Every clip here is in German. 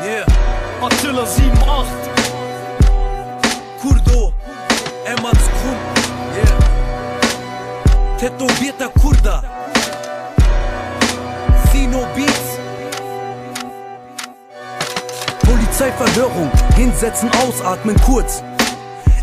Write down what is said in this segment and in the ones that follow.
Yeah, Attila 7-8 Kurdo, Emats Krum, yeah. Tätowierter Kurda, Sino Beats. Polizeiverhörung, hinsetzen, ausatmen, kurz.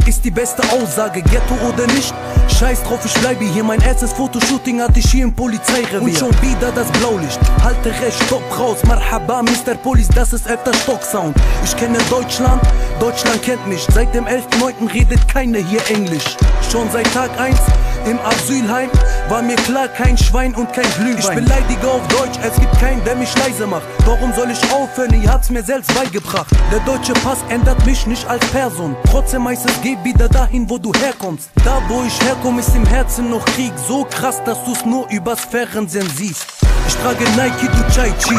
Ist die beste Aussage, Ghetto oder nicht? Scheiß drauf, ich bleibe hier, mein erstes Fotoshooting hatte ich hier im Polizeirevier. Und schon wieder das Blaulicht, halte recht, stopp raus, Marhaba, Mr. Police, das ist 11. Stock Sound. Ich kenne Deutschland, Deutschland kennt mich, seit dem 11.9. redet keiner hier Englisch. Schon seit Tag 1 im Asylheim war mir klar, kein Schwein und kein Glühwein. Ich beleidige auf Deutsch, es gibt keinen, der mich leise macht. Warum soll ich aufhören, ihr habt's mir selbst beigebracht. Der deutsche Pass ändert mich nicht als Person. Trotzdem heißt es, geh wieder dahin, wo du herkommst. Da, wo ich herkomme, ist im Herzen noch Krieg. So krass, dass du's nur übers Fernsehen siehst. Ich trage Nike, du Chai Chi.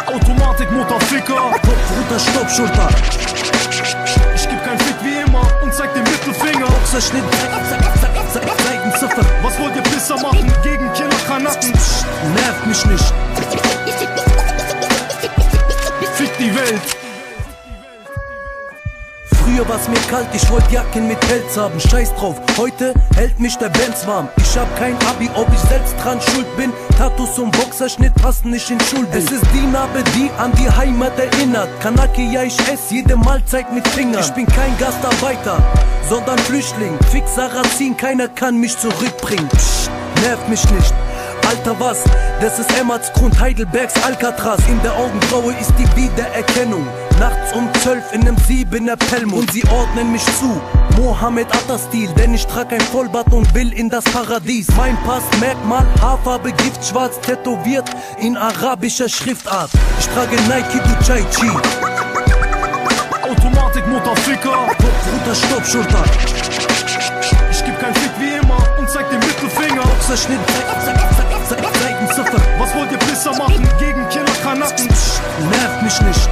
Automatik, Motorficker, Kopf runter, Stopp, Schulter. ich geb kein Fick wie immer und zeig den Mittelfinger. Boxerschnitt, Seitenziffer. Was wollt ihr Pisser machen gegen Killer Kanaken? Nervt mich nicht. Fick die Welt. Früher war's mir kalt, ich wollte Jacken mit Pelz haben, scheiß drauf, heute hält mich der Benz warm. Ich hab kein Abi, ob ich selbst dran schuld bin. Tattoos und Boxerschnitt passen nicht in Schulbild. Es ist die Narbe, die an die Heimat erinnert. Kanaki, ja, ich ess jede Mahlzeit mit Fingern. Ich bin kein Gastarbeiter, sondern Flüchtling. Fix Sarrazin, keiner kann mich zurückbringen. Psst, nervt mich nicht. Alter, was? Das ist Emmerts Grund, Heidelbergs Alcatraz. In der Augenbraue ist die Wiedererkennung. Nachts um 12 in nem 7er Pelmut. Und sie ordnen mich zu Mohammed Atta-Stil, denn ich trag ein Vollbart und will in das Paradies. Mein Passmerkmal, Haarfarbe, giftschwarz, tätowiert in arabischer Schriftart. Ich trage Nike, du Chai Chi. Automatik, Motorficker, Kopf runter, Stopp, Schulter. ich geb kein Fick wie immer und zeig den Mittelfinger. Boxerschnitt, Seitenziffer. Was wollt ihr Pisser machen gegen Killer Kanaken? Nervt mich nicht.